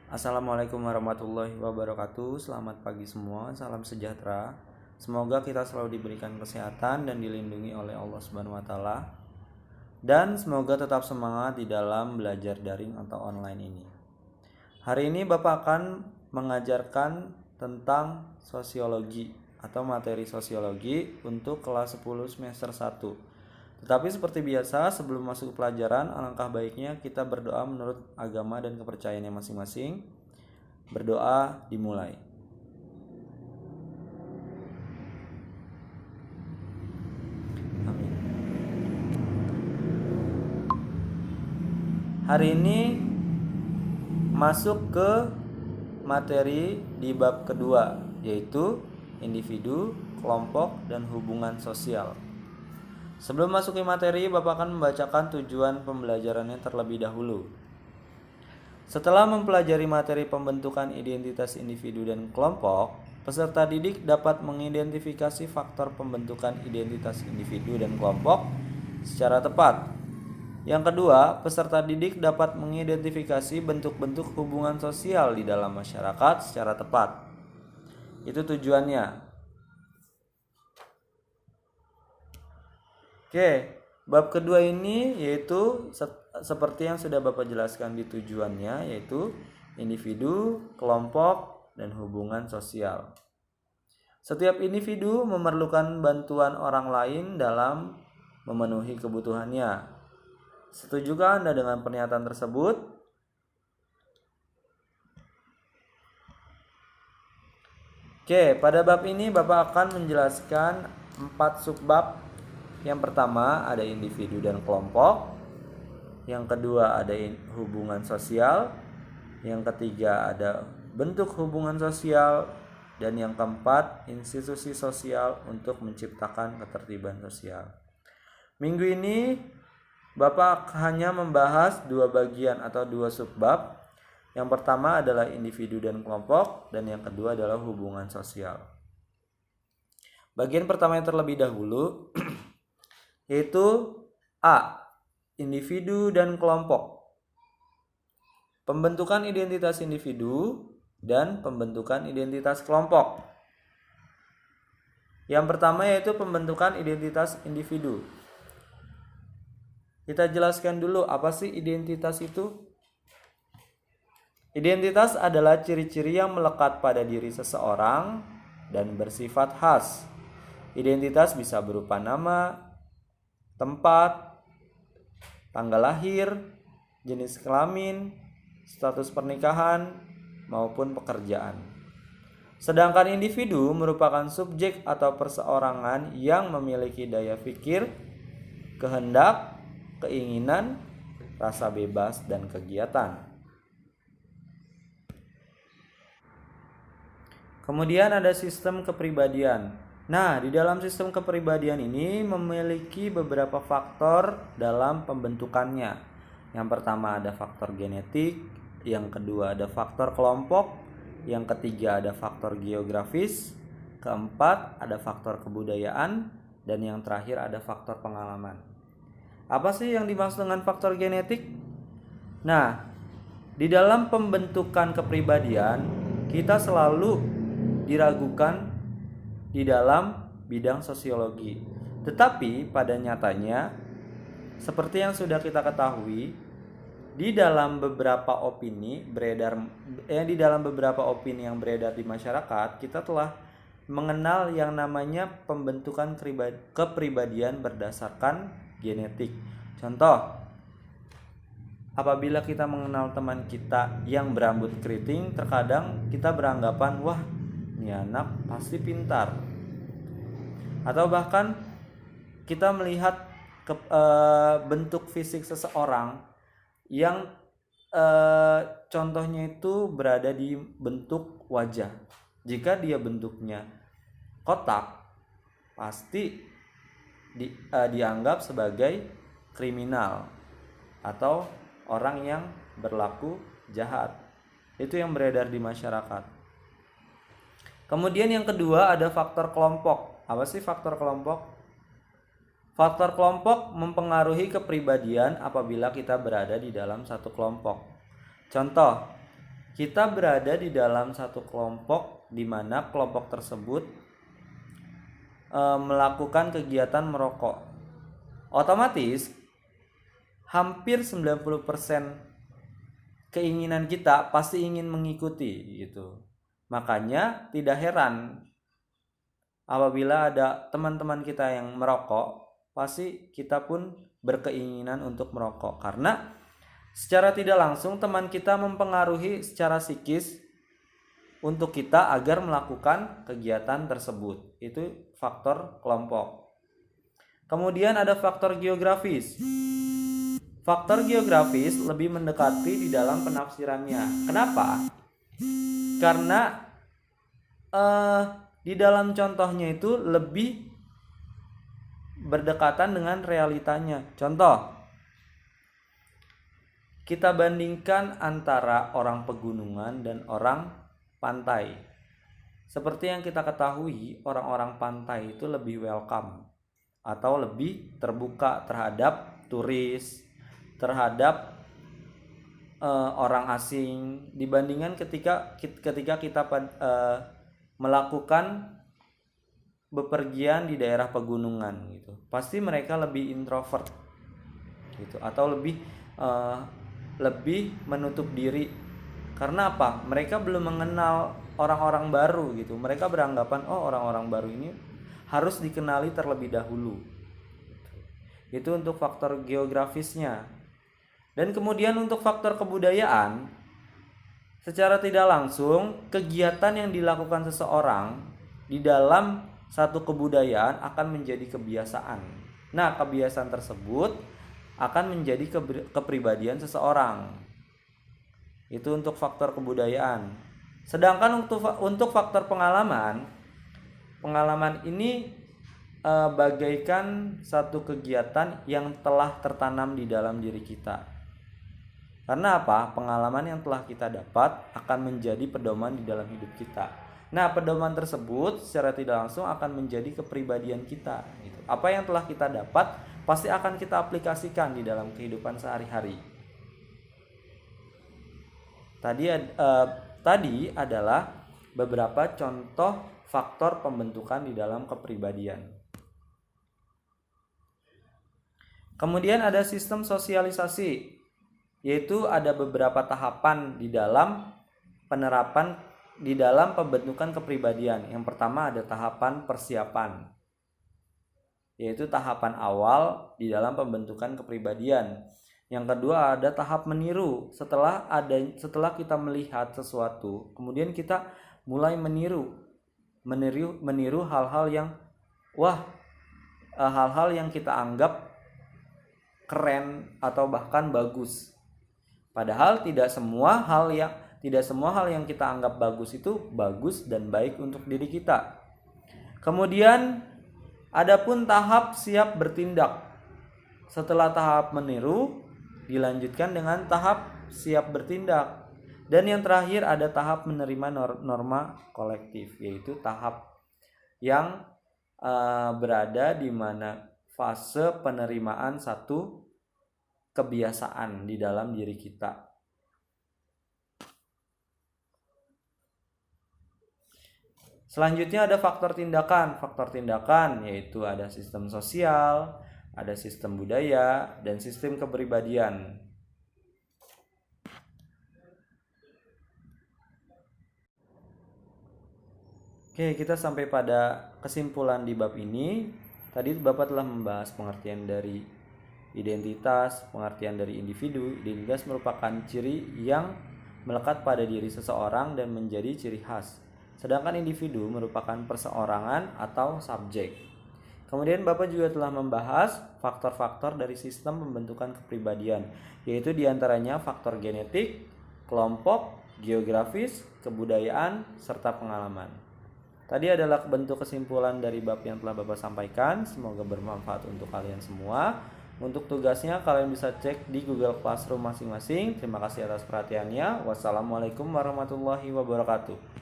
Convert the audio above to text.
Assalamualaikum warahmatullahi wabarakatuh. Selamat pagi semua, salam sejahtera. Semoga kita selalu diberikan kesehatan dan dilindungi oleh Allah Subhanahu wa taala. Dan semoga tetap semangat di dalam belajar daring atau online ini. Hari ini Bapak akan mengajarkan tentang sosiologi atau materi sosiologi untuk kelas 10 semester 1. Tetapi seperti biasa, sebelum masuk ke pelajaran, alangkah baiknya kita berdoa menurut agama dan kepercayaannya masing-masing. Berdoa dimulai. Amin. Hari ini masuk ke materi di bab kedua, yaitu individu, kelompok, dan hubungan sosial. Sebelum masuk ke materi, Bapak akan membacakan tujuan pembelajarannya terlebih dahulu. Setelah mempelajari materi pembentukan identitas individu dan kelompok, peserta didik dapat mengidentifikasi faktor pembentukan identitas individu dan kelompok secara tepat. Yang kedua, peserta didik dapat mengidentifikasi bentuk-bentuk hubungan sosial di dalam masyarakat secara tepat. Itu tujuannya. Oke, bab kedua ini yaitu seperti yang sudah Bapak jelaskan di tujuannya, yaitu individu, kelompok, dan hubungan sosial. Setiap individu memerlukan bantuan orang lain dalam memenuhi kebutuhannya. Setujukah Anda dengan pernyataan tersebut? Oke, pada bab ini Bapak akan menjelaskan 4 subbab. Yang pertama ada individu dan kelompok. Yang kedua ada hubungan sosial. Yang ketiga ada bentuk hubungan sosial. Dan yang keempat institusi sosial untuk menciptakan ketertiban sosial. Minggu ini Bapak hanya membahas 2 bagian atau 2 subbab. Yang pertama adalah individu dan kelompok. Dan yang kedua adalah hubungan sosial. Bagian pertama yang terlebih dahulu yaitu A. Individu dan kelompok. Pembentukan identitas individu dan pembentukan identitas kelompok. Yang pertama yaitu pembentukan identitas individu. Kita jelaskan dulu apa sih identitas itu? Identitas adalah ciri-ciri yang melekat pada diri seseorang dan bersifat khas. Identitas bisa berupa nama, tempat, tanggal lahir, jenis kelamin, status pernikahan, maupun pekerjaan. Sedangkan individu merupakan subjek atau perseorangan yang memiliki daya pikir, kehendak, keinginan, rasa bebas, dan kegiatan. Kemudian ada sistem kepribadian. Nah, di dalam sistem kepribadian ini memiliki beberapa faktor dalam pembentukannya. Yang pertama ada faktor genetik, yang kedua ada faktor kelompok, yang ketiga ada faktor geografis, keempat ada faktor kebudayaan, dan yang terakhir ada faktor pengalaman. Apa sih yang dimaksud dengan faktor genetik? Nah, di dalam pembentukan kepribadian kita selalu diragukan di dalam bidang sosiologi. Tetapi pada nyatanya seperti yang sudah kita ketahui, di dalam beberapa opini yang beredar di masyarakat, kita telah mengenal yang namanya pembentukan kepribadian berdasarkan genetik. Contoh, apabila kita mengenal teman kita yang berambut keriting, terkadang kita beranggapan, wah, ini anak pasti pintar. Atau bahkan kita melihat bentuk fisik seseorang yang contohnya itu berada di bentuk wajah. Jika dia bentuknya kotak, pasti dianggap sebagai kriminal atau orang yang berlaku jahat. Itu yang beredar di masyarakat. Kemudian yang kedua ada faktor kelompok. Apa sih faktor kelompok? Faktor kelompok mempengaruhi kepribadian apabila kita berada di dalam satu kelompok. Contoh, kita berada di dalam satu kelompok di mana kelompok tersebut melakukan kegiatan merokok. Otomatis hampir 90% keinginan kita pasti ingin mengikuti gitu. Makanya tidak heran apabila ada teman-teman kita yang merokok, pasti kita pun berkeinginan untuk merokok, karena secara tidak langsung teman kita mempengaruhi secara psikis untuk kita agar melakukan kegiatan tersebut. Itu faktor kelompok. Kemudian ada faktor geografis. Faktor geografis lebih mendekati di dalam penafsirannya. Kenapa? Karena di dalam contohnya itu lebih berdekatan dengan realitanya. Contoh, kita bandingkan antara orang pegunungan dan orang pantai. Seperti yang kita ketahui, orang-orang pantai itu lebih welcome atau lebih terbuka terhadap turis, terhadap orang asing, dibandingkan ketika kita melakukan bepergian di daerah pegunungan gitu. Pasti mereka lebih introvert gitu, atau lebih menutup diri. Karena apa? Mereka belum mengenal orang-orang baru gitu. Mereka beranggapan orang-orang baru ini harus dikenali terlebih dahulu. Itu untuk faktor geografisnya. Dan kemudian untuk faktor kebudayaan, secara tidak langsung kegiatan yang dilakukan seseorang di dalam satu kebudayaan akan menjadi kebiasaan. Nah, kebiasaan tersebut akan menjadi kepribadian seseorang. Itu untuk faktor kebudayaan. Sedangkan untuk faktor pengalaman ini bagaikan satu kegiatan yang telah tertanam di dalam diri kita. Karena apa? Pengalaman yang telah kita dapat akan menjadi pedoman di dalam hidup kita. Nah, pedoman tersebut secara tidak langsung akan menjadi kepribadian kita gitu. Apa yang telah kita dapat pasti akan kita aplikasikan di dalam kehidupan sehari-hari. Tadi adalah beberapa contoh faktor pembentukan di dalam kepribadian. Kemudian ada sistem sosialisasi, yaitu ada beberapa tahapan di dalam penerapan di dalam pembentukan kepribadian. Yang pertama ada tahapan persiapan, yaitu tahapan awal di dalam pembentukan kepribadian. Yang kedua ada tahap meniru. Setelah kita melihat sesuatu, kemudian kita mulai meniru hal-hal yang kita anggap keren atau bahkan bagus. Padahal tidak semua hal yang kita anggap bagus itu bagus dan baik untuk diri kita. Kemudian adapun tahap siap bertindak. Setelah tahap meniru, dilanjutkan dengan tahap siap bertindak. Dan yang terakhir ada tahap menerima norma kolektif, yaitu tahap yang berada di mana fase penerimaan satu kebiasaan di dalam diri kita. Selanjutnya ada faktor tindakan. Faktor tindakan yaitu ada sistem sosial, ada sistem budaya, dan sistem kepribadian. Oke, kita sampai pada kesimpulan di bab ini. Tadi Bapak telah membahas pengertian dari identitas, pengertian dari individu. Identitas merupakan ciri yang melekat pada diri seseorang dan menjadi ciri khas. Sedangkan individu merupakan perseorangan atau subjek. Kemudian Bapak juga telah membahas faktor-faktor dari sistem pembentukan kepribadian, yaitu diantaranya faktor genetik, kelompok, geografis, kebudayaan, serta pengalaman. Tadi adalah bentuk kesimpulan dari bab yang telah Bapak sampaikan. Semoga bermanfaat untuk kalian semua. Untuk tugasnya kalian bisa cek di Google Classroom masing-masing. Terima kasih atas perhatiannya. Wassalamualaikum warahmatullahi wabarakatuh.